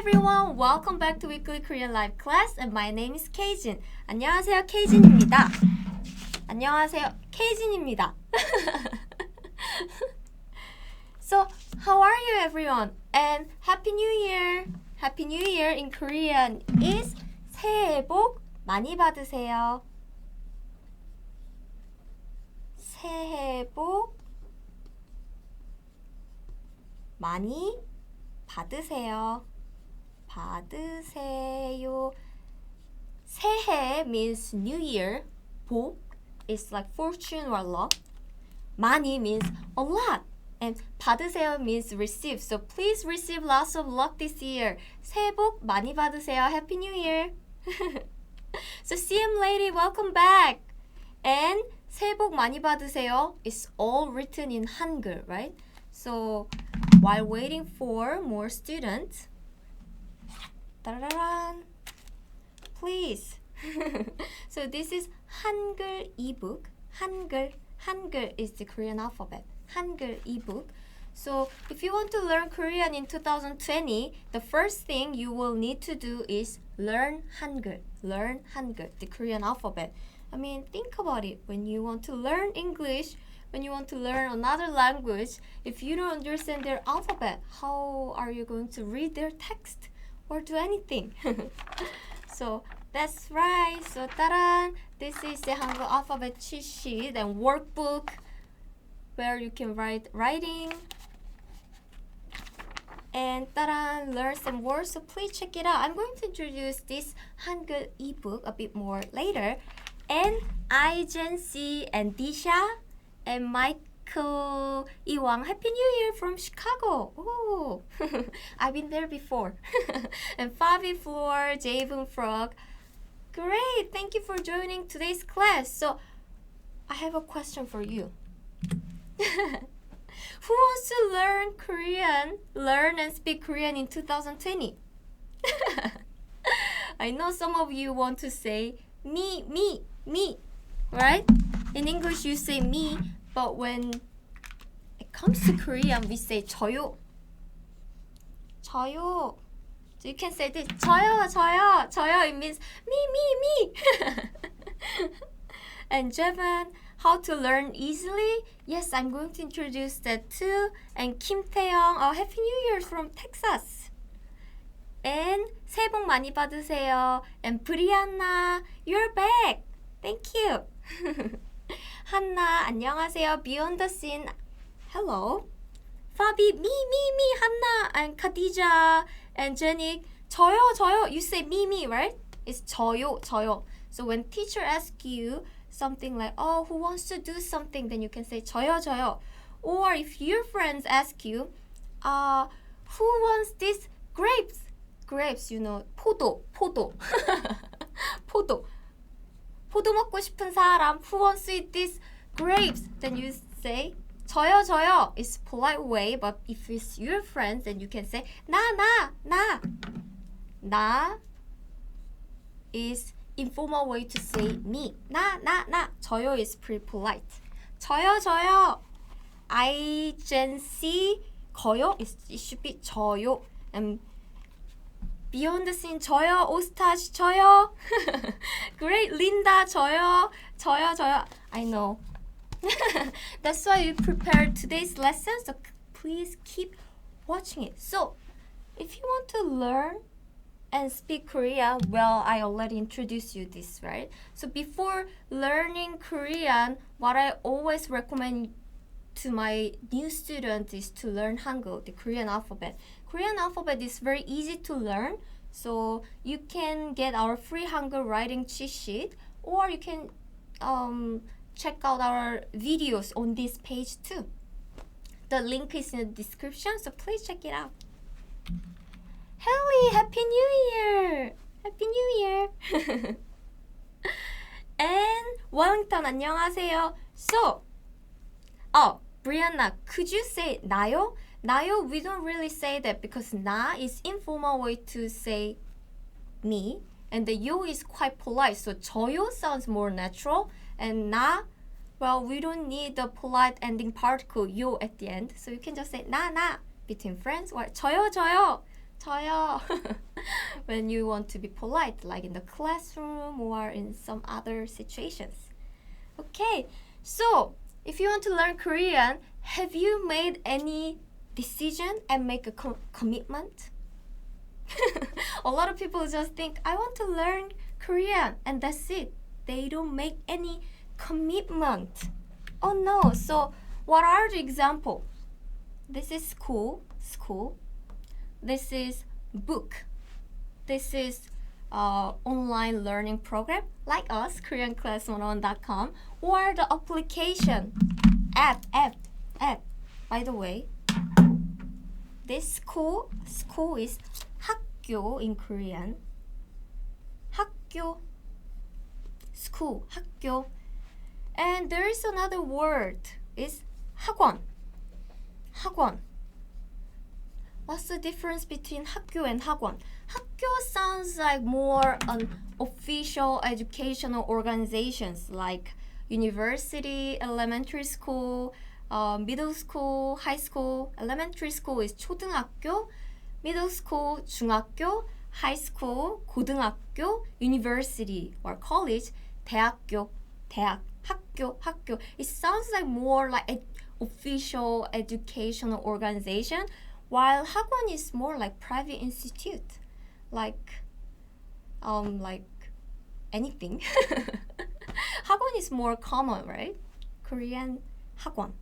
everyone, welcome back to Weekly Korean Live class and my name is Keijin. 안녕하세요, 케이진입니다. 안녕하세요, 케이진입니다. So, how are you everyone? And Happy New Year! Happy New Year in Korean is 새해 복 많이 받으세요. 새해 복 많이 받으세요. 받으세요. 새해 means New Year. 복 is like fortune or luck. 많이 means a lot. And 받으세요 means receive. So please receive lots of luck this year. 새해 복 많이 받으세요. Happy New Year. So CM lady, welcome back. And 새해 복 많이 받으세요 is all written in Hangul, right? So while waiting for more students, please. So this is Hangul ebook. Hangul is the Korean alphabet. Hangul ebook. So if you want to learn Korean in 2020, the first thing you will need to do is learn Hangul. Learn Hangul, the Korean alphabet. I mean, think about it. When you want to learn English, when you want to learn another language, if you don't understand their alphabet, how are you going to read their text or do anything? So that's right. So taran, this is the Hangul alphabet cheat sheet and workbook where you can write writing and taran, learn some words. So please check it out. I'm going to introduce this Hangul ebook a bit more later. And Jen C and Disha and Michael Iwang, Happy New Year from Chicago. Oh, I've been there before. And Fabi Floor, Javen Frog. Great, thank you for joining today's class. So, I have a question for you. Who wants to learn Korean, learn and speak Korean in 2020? I know some of you want to say me, right? In English, you say me, but when it comes to Korean, we say 저요. 저요. So you can say this, 저요. It means me. And Jevan, how to learn easily? Yes, I'm going to introduce that too. And Kim Taeyong, Happy New Year from Texas. And 새해 복 많이 받으세요. And Brianna, you're back. Thank you. 한나, 안녕하세요. Beyond the Scene, hello. Fabi, me, 한나, and Khadija, and Jenny, 저요. You say me, right? It's 저요. So when teacher asks you something like, oh, who wants to do something, then you can say 저요. Or if your friends ask you, who wants this grapes? Grapes, you know, 포도. 포도 먹고 싶은 사람, who wants to eat these grapes? Then you say 저요. It's polite way, but if it's your friends, then you can say 나 is informal way to say me. 나. 저요 is pretty polite. 저요. agency 거요 it should be 저요. And Beyond the Scene 저요. 오스타시 저요. Great, Linda 저요. I know. That's why we prepared today's lesson, so please keep watching it. So, if you want to learn and speak Korean, well, I already introduced you this, right? So before learning Korean, what I always recommend to my new students is to learn Hangul, the Korean alphabet. Korean alphabet is very easy to learn, so you can get our free Hangul writing cheat sheet, or you can check out our videos on this page too. The link is in the description, so please check it out. Helly, Happy New Year! Happy New Year! And Wellington, 안녕하세요. So, Brianna, could you say 나요? 나요, we don't really say that because 나 is informal way to say me, and the yo is quite polite, so 저요 sounds more natural, and 나, well, we don't need the polite ending particle yo at the end, so you can just say 나 between friends, or 저요. 저요. When you want to be polite, like in the classroom or in some other situations. Okay, so if you want to learn Korean, have you made any decision and make a commitment? A lot of people just think, I want to learn Korean, and that's it. They don't make any commitment. Oh no, so what are the examples? This is school. This is book. This is online learning program like us, KoreanClass101.com, or the application, app. By the way, this school is 학교 in Korean. 학교, school, 학교. And there is another word, is 학원. What's the difference between 학교 and 학원? 학교 sounds like more an official educational organizations like university, elementary school, middle school, high school. Elementary school is 초등학교, middle school, 중학교, high school, 고등학교, university or college, 대학교, 학교. It sounds like more like an official educational organization, while 학원 is more like private institute, like anything. 학원 is more common, right? Korean 학원.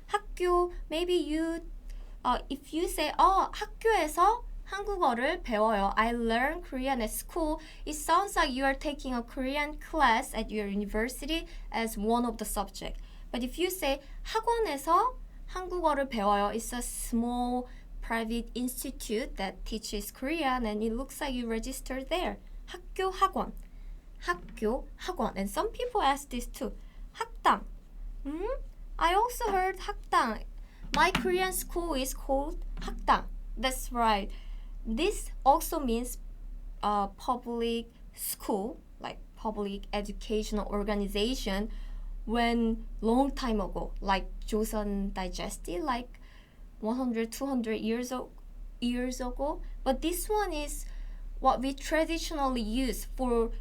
학교, maybe you if you say 학교에서 한국어를 배워요. I learn Korean at school. It sounds like you are taking a Korean class at your university as one of the subject. But if you say 학원에서 한국어를 배워요, it's a small private institute that teaches Korean, and it looks like you registered there. 학교 학원. And some people ask this too. 학당. I also heard 학당. My Korean school is called 학당. That's right. This also means public school, like public educational organization, when long time ago, like Joseon Dynasty, like 100, 200 years ago. But this one is what we traditionally use for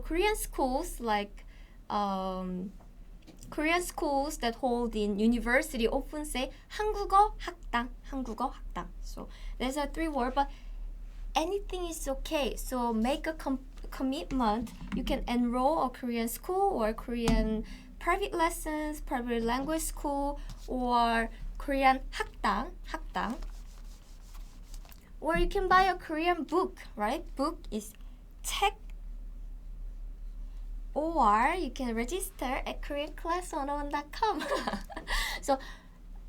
Korean schools, like Korean schools that hold in university often say 한국어 학당. So there's a 3 word, but anything is okay. So make a commitment. You can enroll a Korean school or Korean private lessons, private language school, or Korean 학당. Or you can buy a Korean book, right? Book is 책. Or you can register at KoreanClass101.com. So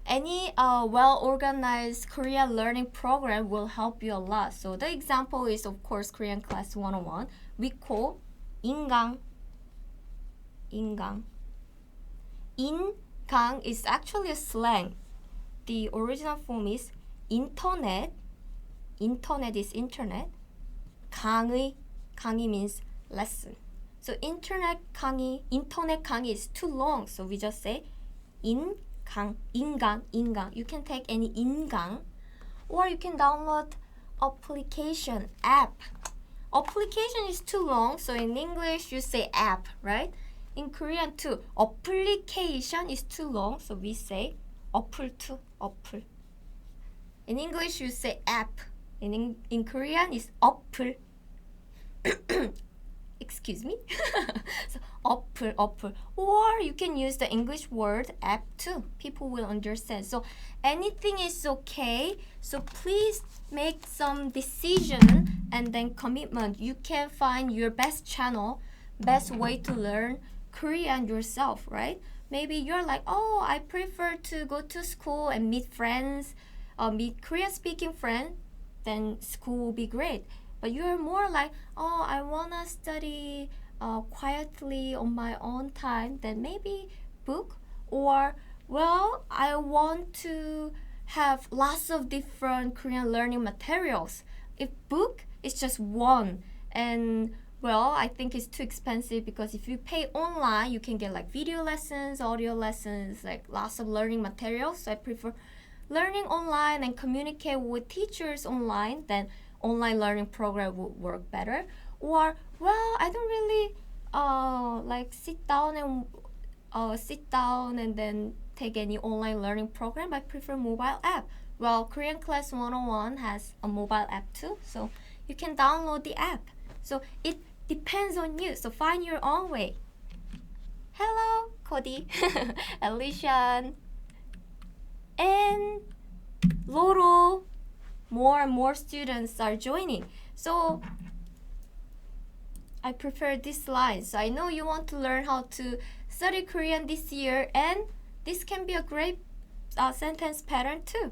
any well-organized Korean learning program will help you a lot. So the example is, of course, Korean Class 101. We call 인강. 인강 is actually a slang. The original form is internet. Internet is internet. 강의 means lesson. So internet 강의 is too long, so we just say 인강. You can take any 인강, or you can download application, app. Application is too long, so in English you say app, right? In Korean too, application is too long, so we say 어플. In English you say app. In Korean is 어플. Excuse me. So 어플. Or you can use the English word app too. People will understand. So anything is okay. So please make some decision and then commitment. You can find your best channel, best way to learn Korean yourself, right? Maybe you're like, I prefer to go to school and meet friends, meet Korean speaking friends. Then school will be great. But you're more like, I want to study quietly on my own time, then maybe book. Or, I want to have lots of different Korean learning materials. If book is just one, and I think it's too expensive, because if you pay online, you can get like video lessons, audio lessons, like lots of learning materials. So I prefer learning online and communicate with teachers online, then online learning program would work better. Or, well, I don't really like sit down and then take any online learning program. I prefer mobile app. Well, Korean Class 101 has a mobile app too, so you can download the app. So it depends on you. So find your own way. Hello, Cody, Alicia, and Loro. More and more students are joining. So I prefer this line. So I know you want to learn how to study Korean this year, and this can be a great sentence pattern too.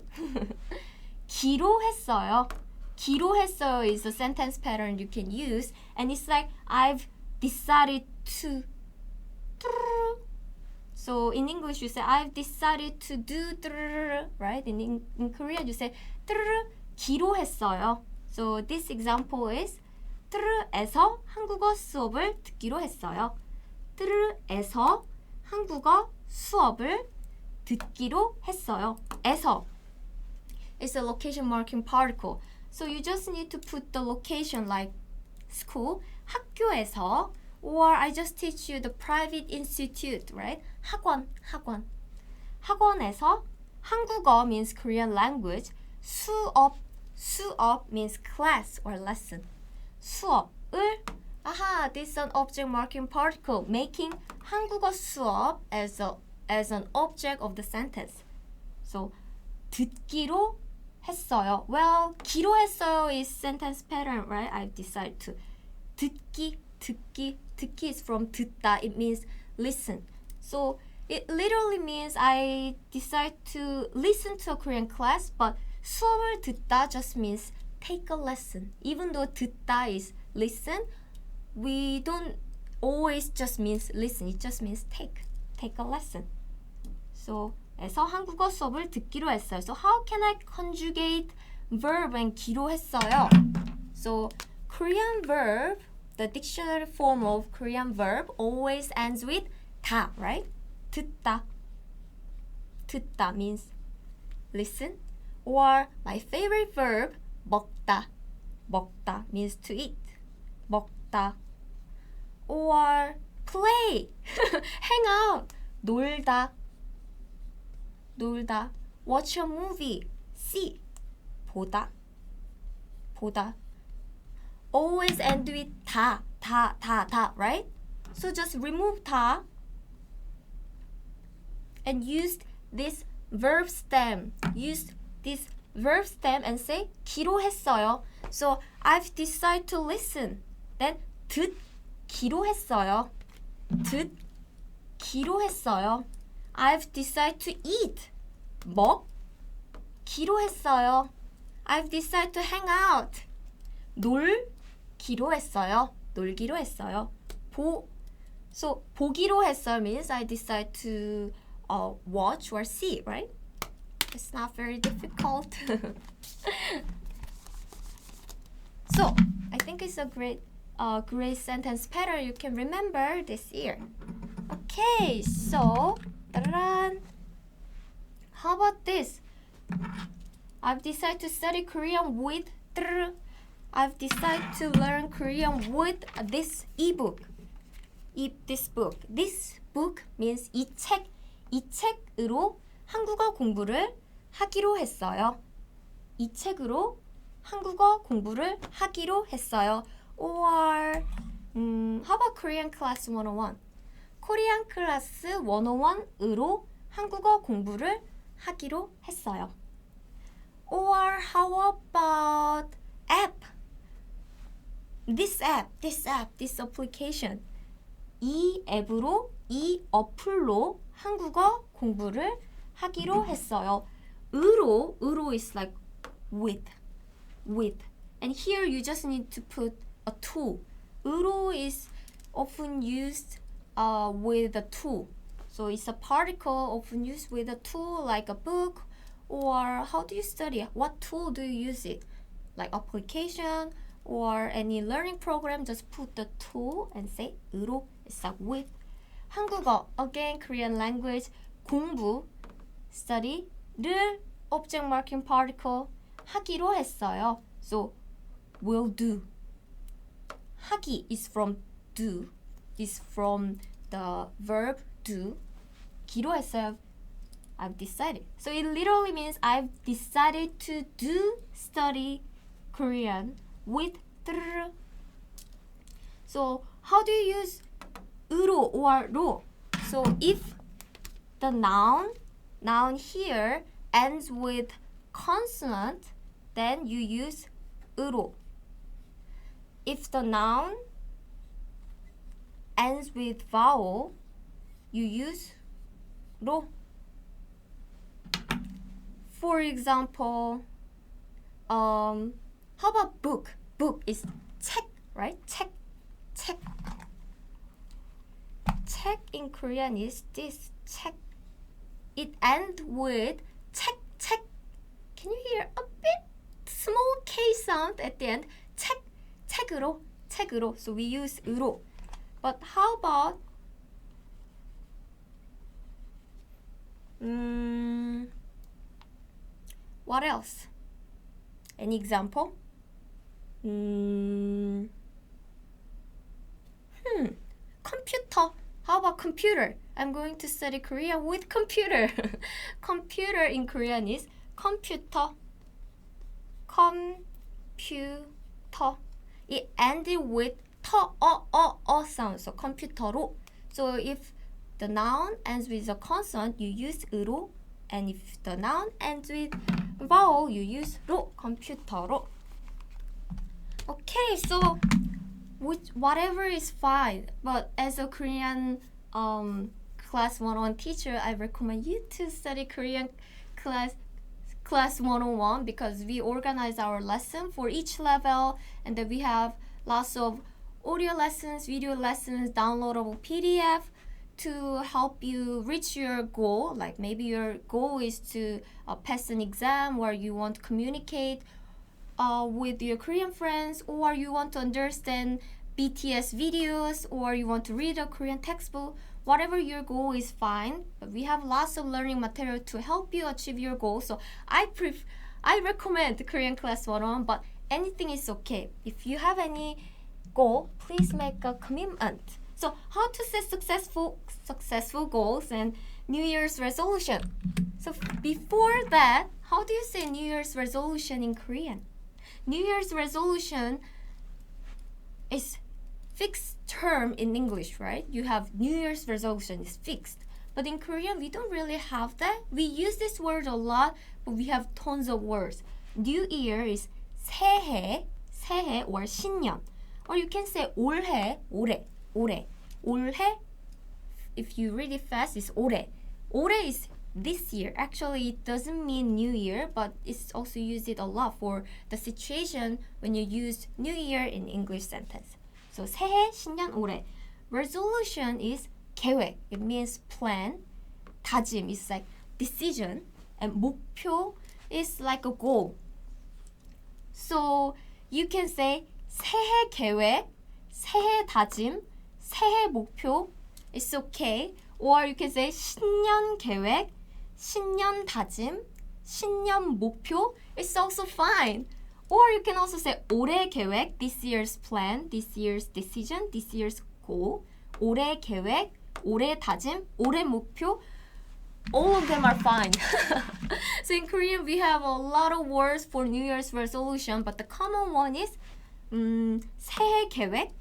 기로했어요. 기로했어요 is a sentence pattern you can use, and it's like I've decided to. So in English you say I've decided to do, right? In Korean you say 기로했어요. So this example is 에서 한국어 수업을 듣기로 했어요. 에서 한국어 수업을 듣기로 했어요. 에서 is a location marking particle. So you just need to put the location like school, 학교에서, or I just teach you the private institute, right? 학원. 학원에서 한국어 means Korean language. 수업 means class or lesson. 수업을 this is an object marking particle making 한국어 수업 as an object of the sentence. So 듣기로 했어요. Well, 기로 했어요 is sentence pattern, right? I've decided to. 듣기 is from 듣다. It means listen. So it literally means I decide to listen to a Korean class, but 수업을 듣다 just means take a lesson. Even though 듣다 is listen, we don't always just means listen. It just means take a lesson. So 에서 한국어 수업을 듣기로 했어요. So how can I conjugate verb and 기로 했어요? So Korean verb, the dictionary form of Korean verb always ends with 다, right? 듣다 means listen. Or my favorite verb, 먹다 means to eat. 먹다. Or play, hang out, 놀다. Watch a movie, see. 보다. Always end with 다, right? So just remove 다 and use this verb stem. And say 기로 했어요. So I've decided to listen. Then 듣기로 했어요. I've decided to eat. 먹기로 했어요. I've decided to hang out. 놀기로 했어요. So 보기로 했어요 means I decide to watch or see, right? It's not very difficult. So I think it's a great sentence pattern you can remember this year. Okay, so how about this? I've decided to study Korean with I've decided to learn Korean with this ebook. This book means 이 책으로 한국어 공부를 하기로 했어요. 이 책으로 한국어 공부를 하기로 했어요. Or how about Korean Class 101? Korean Class 101으로 한국어 공부를 하기로 했어요. Or how about app? This application. 이 어플로 한국어 공부를 하기로 했어요. 으로 is like with. And here you just need to put a to. 으로 is often used with a to. So it's a particle often used with a tool like a book, or how do you study? What tool do you use it? Like application or any learning program, just put the tool and say 으로. It's like with. 한국어, again Korean language, 공부, study를 object marking particle 하기로 했어요. So will do. 하기 is from do, is from the verb do. 기로 했어요. I've decided. So it literally means I've decided to do study Korean with tr. So how do you use 으로 or 로? So if the noun here ends with consonant, then you use 으로. If the noun ends with vowel, you use 로. For example, how about book? Book is 책, right? 책. 책 in Korean is this 책. It ends with 책. Can you hear a bit small K sound at the end? 책으로. So we use 으로. But how about what else? Any example? Computer. How about computer? I'm going to study Korean with computer. Computer in Korean is computer. It ended with sound, so computer로. So if the noun ends with a consonant, you use 으로, and if the noun ends with vowel, you use 로, computer로. Okay, so whatever is fine, but as a Korean class 101 teacher, I recommend you to study Korean class 101 because we organize our lesson for each level, and then we have lots of audio lessons, video lessons, downloadable PDF to help you reach your goal. Like maybe your goal is to pass an exam, or you want to communicate with your Korean friends, or you want to understand BTS videos, or you want to read a Korean textbook. Whatever your goal is fine, but we have lots of learning material to help you achieve your goal. So I recommend Korean class 101, but anything is okay. If you have any goal, please make a commitment. So how to set successful goals and New Year's resolution. So before that, how do you say New Year's resolution in Korean? New Year's resolution is fixed term in English, right? You have New Year's resolution is fixed. But in Korean, we don't really have that. We use this word a lot, but we have tons of words. New Year is 새해 or 신년. Or you can say 올해, 올해. 올해, if you read it fast, is 올해. 올해 is this year. Actually, it doesn't mean New Year, but it's also used it a lot for the situation when you use New Year in English sentence. So 새해, 신년, 올해. Resolution is 계획. It means plan. 다짐 is like decision. And 목표 is like a goal. So you can say 새해 계획, 새해 다짐, 새해 목표. It's okay. Or you can say 신년 계획, 신년 다짐, 신년 목표. It's also fine. Or you can also say 올해 계획, this year's plan, this year's decision, this year's goal. 올해 계획, 올해 다짐, 올해 목표. All of them are fine. So in Korean, we have a lot of words for New Year's resolution, but the common one is 새해 계획,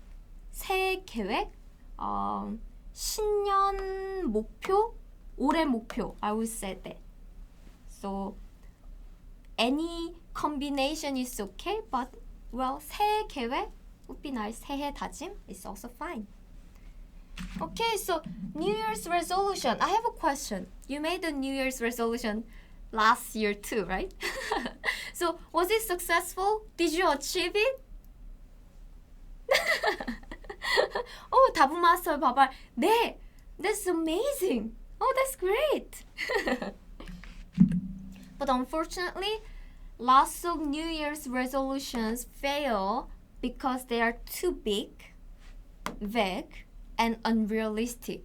신년 목표, 올해 목표. I would say that. So any combination is okay, but well, 새해 계획 would be nice. 새해 다짐 is also fine. Okay, so New Year's resolution. I have a question. You made a New Year's resolution last year too, right? So was it successful? Did you achieve it? Oh, 답은 맞았어요, 바발. 네, that's amazing. Oh, that's great. But unfortunately, lots of New Year's resolutions fail because they are too big, vague, and unrealistic.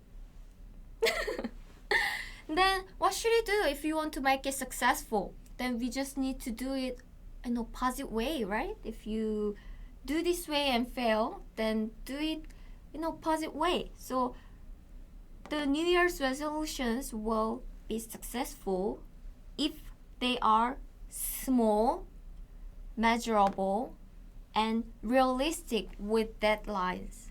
Then what should you do if you want to make it successful? then we just need to do it in a positive way, right? If you do this way and fail, then do it in a positive way. So the New Year's resolutions will be successful if they are small, measurable, and realistic with deadlines.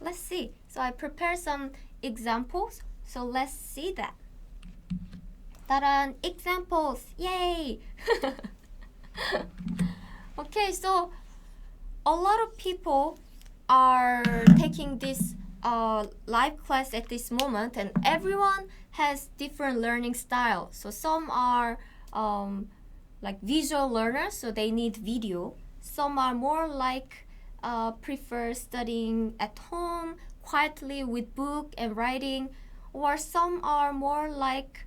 Let's see. So I prepared some examples. So let's see that. Ta-da! Examples! Yay! Okay, so a lot of people are taking this live class at this moment, and everyone has different learning style. So some are like visual learners, so they need video. Some are more like prefer studying at home quietly with book and writing, or some are more like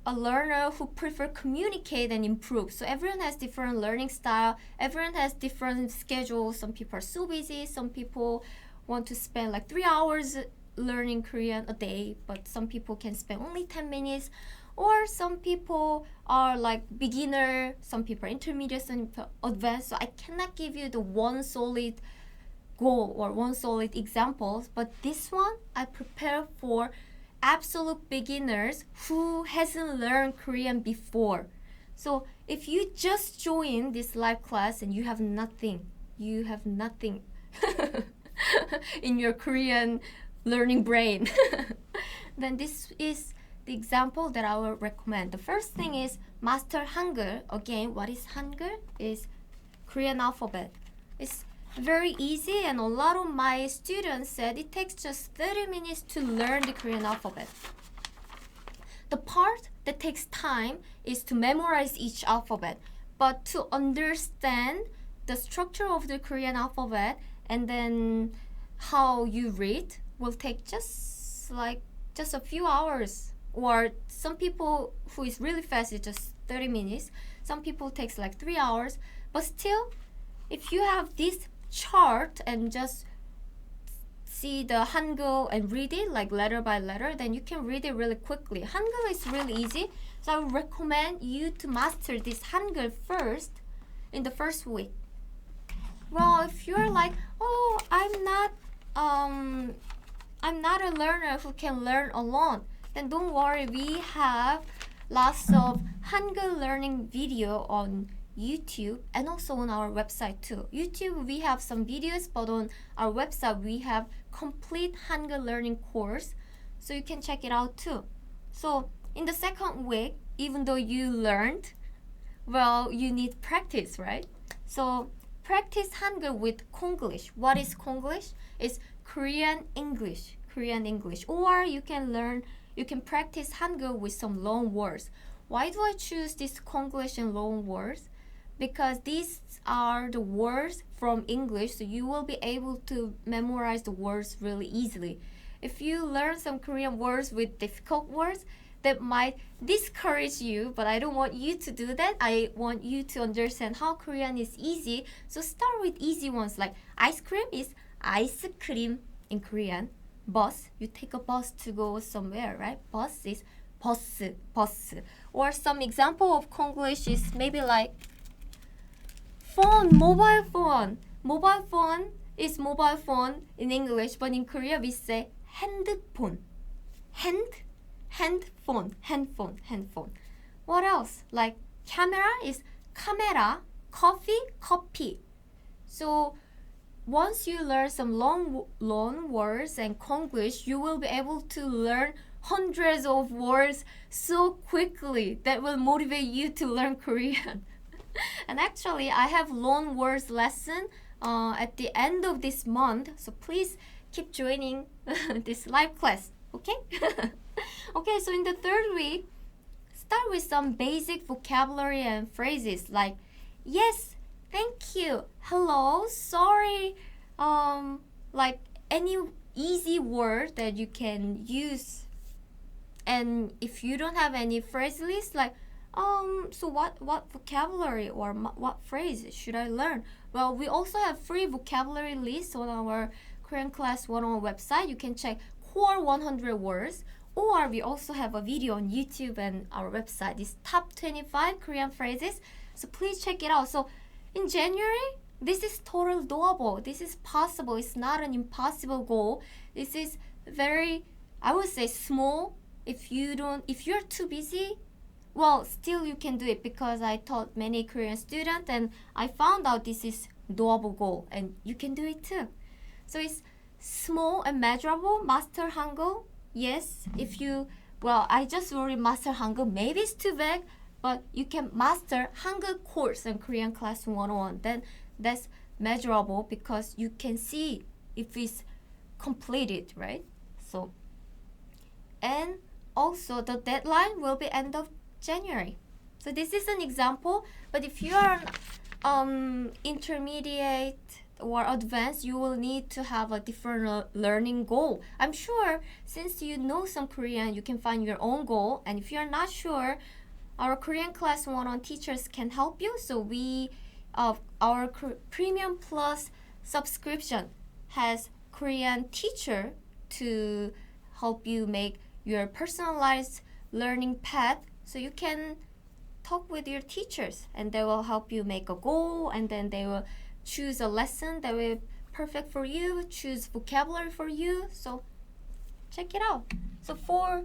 a learner who prefer communicate and improve. So everyone has different learning style. Everyone has different schedules. Some people are so busy. Some people want to spend like 3 hours learning Korean a day, but some people can spend only 10 minutes. Or some people are like beginner, some people are intermediate, some people advanced. So I cannot give you the one solid goal or one solid example, but this one I prepare for absolute beginners who hasn't learned Korean before. So if you just join this live class and you have nothing in your Korean learning brain, then this is the example that I will recommend. The first thing is master Hangul. Again, what is Hangul? Is Korean alphabet. It's very easy, and a lot of my students said it takes just 30 minutes to learn the Korean alphabet. The part that takes time is to memorize each alphabet, but to understand the structure of the Korean alphabet and then how you read will take just a few hours. Or some people who is really fast, it's just 30 minutes. Some people takes like 3 hours. But still, if you have this chart and just see the Hangul and read it like letter by letter, then you can read it really quickly. Hangul is really easy. So I would recommend you to master this Hangul first in the first week. Well, if you're like, oh, I'm not a learner who can learn alone, then don't worry, we have lots of Hangul learning video on YouTube and also on our website too. YouTube, we have some videos, but on our website, we have complete Hangul learning course, so you can check it out too. So in the second week, even though you learned, well, you need practice, right? So practice Hangul with Konglish. What is Konglish? It's Korean English. Or you can practice Hangul with some loan words. Why do I choose this Konglish and loan words? Because these are the words from English, so you will be able to memorize the words really easily. If you learn some Korean words with difficult words, that might discourage you, but I don't want you to do that. I want you to understand how Korean is easy. So start with easy ones, like ice cream is ice cream in Korean. Bus, you take a bus to go somewhere, right? Bus is bus. Or some example of Konglish is maybe like phone, mobile phone. Mobile phone is mobile phone in English, but in Korea we say 핸드폰. handphone. What else? Like camera is camera, coffee. So once you learn some long words and Konglish, you will be able to learn hundreds of words so quickly that will motivate you to learn Korean. And actually, I have loan words lesson at the end of this month, so please keep joining this live class, okay? Okay, so in the third week, start with some basic vocabulary and phrases like yes, thank you, hello, sorry, like any easy word that you can use. And if you don't have any phrase list, like so what vocabulary or what phrase should I learn? Well, we also have free vocabulary list on our Korean Class 101 website. You can check core 100 words, Or we also have a video on YouTube and our website. It's top 25 Korean phrases. So please check it out. So in January, this is totally doable. This is possible. It's not an impossible goal. This is very, I would say, small. If you're too busy, well, still you can do it, because I taught many Korean students and I found out this is doable goal and you can do it too. So it's small and measurable. Master Hangul. Yes, I just already master Hangul. Maybe it's too vague, but you can master Hangul course and Korean class 101. Then that's measurable because you can see if it's completed, right? So, and also the deadline will be end of January. So this is an example, but if you are intermediate or advanced, you will need to have a different learning goal. I'm sure since you know some Korean, you can find your own goal. And if you're not sure, our Korean class 101 teachers can help you. So our Premium Plus subscription has Korean teacher to help you make your personalized learning path. So you can talk with your teachers and they will help you make a goal, and then they will choose a lesson that will be perfect for you, choose vocabulary for you. So check it out. So for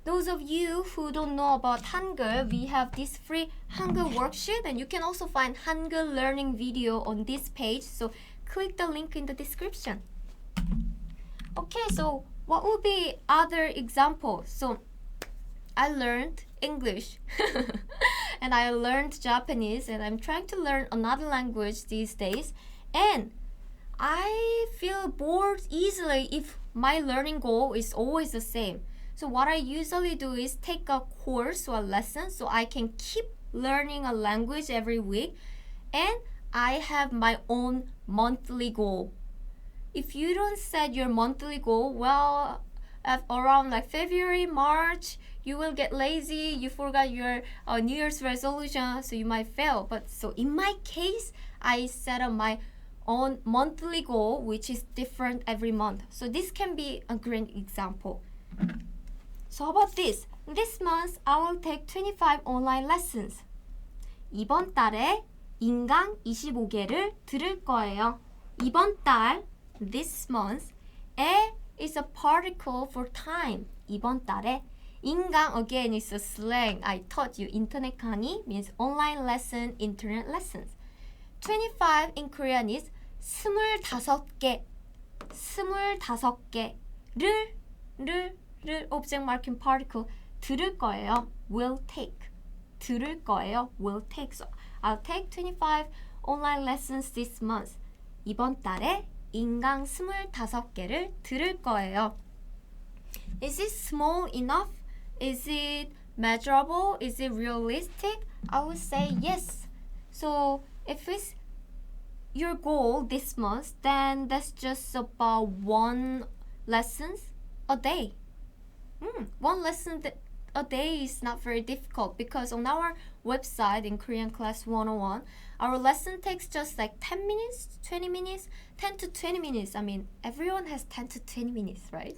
those of you who don't know about Hangul, we have this free Hangul worksheet, and you can also find Hangul learning video on this page. So click the link in the description. Okay, so what would be other examples? So I learned English and I learned Japanese, and I'm trying to learn another language these days, and I feel bored easily if my learning goal is always the same. So what I usually do is take a course or a lesson so I can keep learning a language every week, and I have my own monthly goal. If you don't set your monthly goal, well, at around like February, March, you will get lazy, you forgot your New Year's resolution, so you might fail. But so in my case, I set up my own monthly goal, which is different every month. So this can be a great example. So how about this? This month, I will take 25 online lessons. 이번 달에 인강 25개를 들을 거예요. 이번 달, this month, 에 is a particle for time. 이번 달에. 인강, again, is a slang. I taught you. internet 강의 means online lesson, internet lessons. 25 in Korean is 25개. 25개를 object marking particle 들을 거예요. will take. 들을 거예요. will take. So I'll take 25 online lessons this month. 이번 달에 인강 25개를 들을 거예요. Is it small enough? Is it measurable? Is it realistic? I would say yes. So if it's your goal this month, then that's just about one lesson a day. One lesson a day is not very difficult, because on our website in Korean Class 101, our lesson takes just like 10 minutes, 20 minutes, 10 to 20 minutes. I mean, everyone has 10 to 20 minutes, right?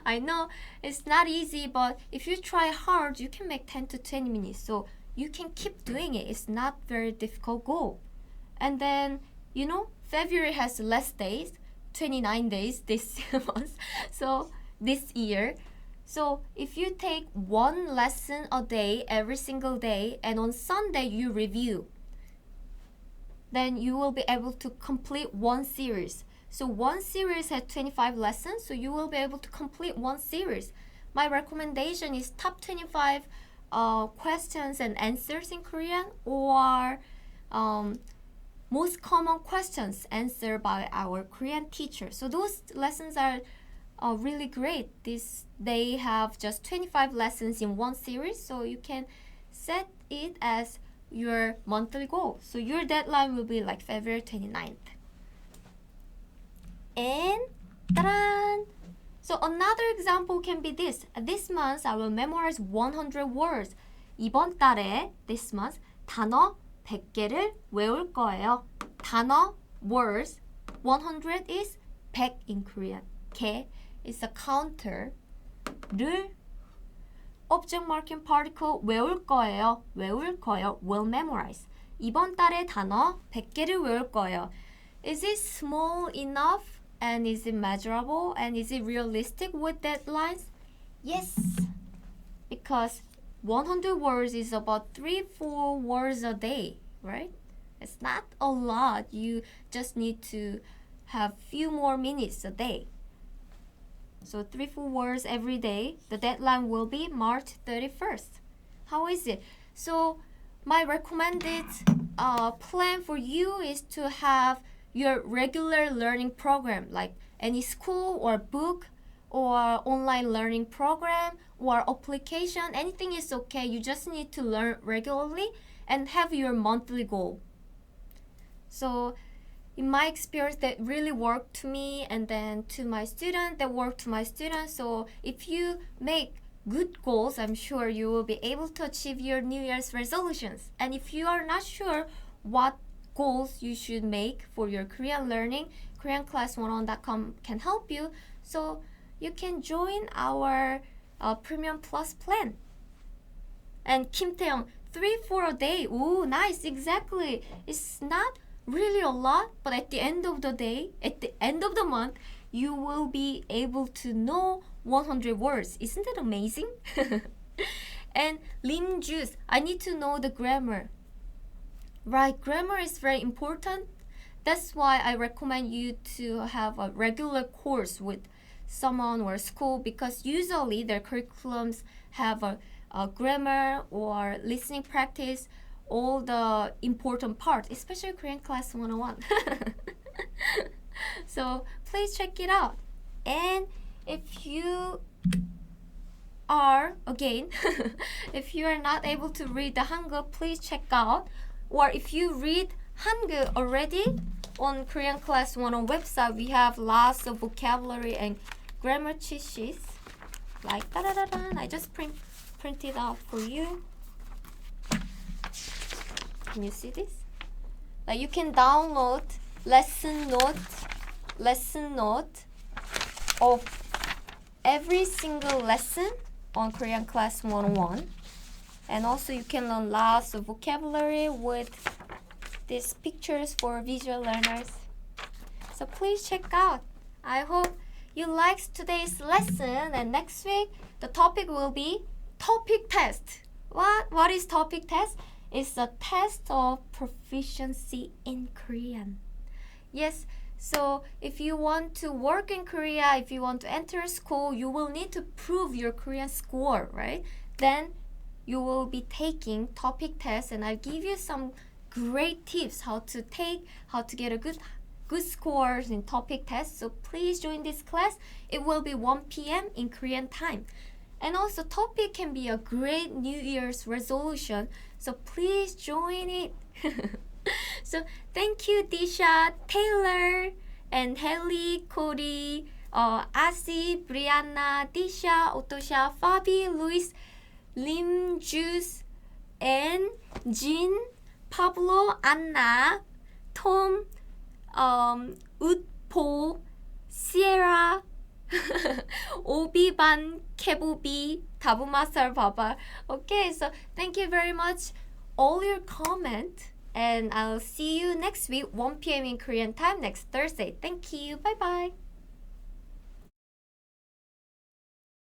I know it's not easy, but if you try hard, you can make 10 to 20 minutes. So you can keep doing it. It's not very difficult goal. And then, February has less days, 29 days this month. So this year. So if you take one lesson a day, every single day, and on Sunday you review, then you will be able to complete one series. So one series has 25 lessons, so you will be able to complete one series. My recommendation is top 25 questions and answers in Korean, or most common questions answered by our Korean teacher. So those lessons are really great. They have just 25 lessons in one series, so you can set it as your monthly goal. So your deadline will be like February 29th. And ta-da! So another example can be this. This month I will memorize 100 words. 이번 달에, this month, 단어 100개를 외울 거예요. 단어, words, 100 is 100 in Korean. 개 is a counter. 를 object marking particle 외울 거예요. will memorize. 이번 달의 단어 100개를 외울 거예요. Is it small enough? And is it measurable? And is it realistic with deadlines? Yes. Because 100 words is about 3-4 words a day, right? It's not a lot. You just need to have few more minutes a day. So 3-4 words every day. The deadline will be March 31st. How is it? So my recommended plan for you is to have your regular learning program, like any school or book or online learning program or application. Anything is okay. You just need to learn regularly and have your monthly goal. So in my experience, that really worked to me, and then to my student, that worked to my students. So if you make good goals, I'm sure you will be able to achieve your New Year's resolutions. And if you are not sure what goals you should make for your Korean learning, KoreanClass101.com can help you. So you can join our Premium Plus plan. And Kim Tae-young, 3-4 a day. Ooh, nice, exactly. It's not really a lot, but at the end of the day, at the end of the month, you will be able to know 100 words. Isn't that amazing? And Lim Juice, I need to know the grammar. Right, grammar is very important. That's why I recommend you to have a regular course with someone or school, because usually their curriculums have a grammar or listening practice, all the important parts, especially Korean Class 101. So please check it out. And if you are, again, if you are not able to read the Hangul, please check out. Or if you read Hangul already on Korean Class 101 website, we have lots of vocabulary and grammar cheat sheets. Like da-da-da-da. I just print it out for you. Can you see this? Like you can download lesson note of every single lesson on Korean Class 101. And also you can learn lots of vocabulary with these pictures for visual learners. So please check out. I hope you liked today's lesson, and next week the topic will be topic test. What is topic test? It's a test of proficiency in Korean. Yes, so if you want to work in Korea, if you want to enter a school, you will need to prove your Korean score, right? Then you will be taking topic tests, and I'll give you some great tips how to get a good scores in topic tests. So please join this class. It will be 1 p.m. in Korean time. And also topic can be a great New Year's resolution. So please join it. So thank you, Disha, Taylor, and Haley, Cody, Asi, Brianna, Disha, Otosha, Fabi, Luis, Lim, Juice, and Jin, Pablo, Anna, Tom, Utpo, Sierra, Obiban, Kebobi, Tabumasar, Baba. Okay, so thank you very much all your comment, and I'll see you next week 1 p.m. in Korean time next Thursday. Thank you. Bye bye.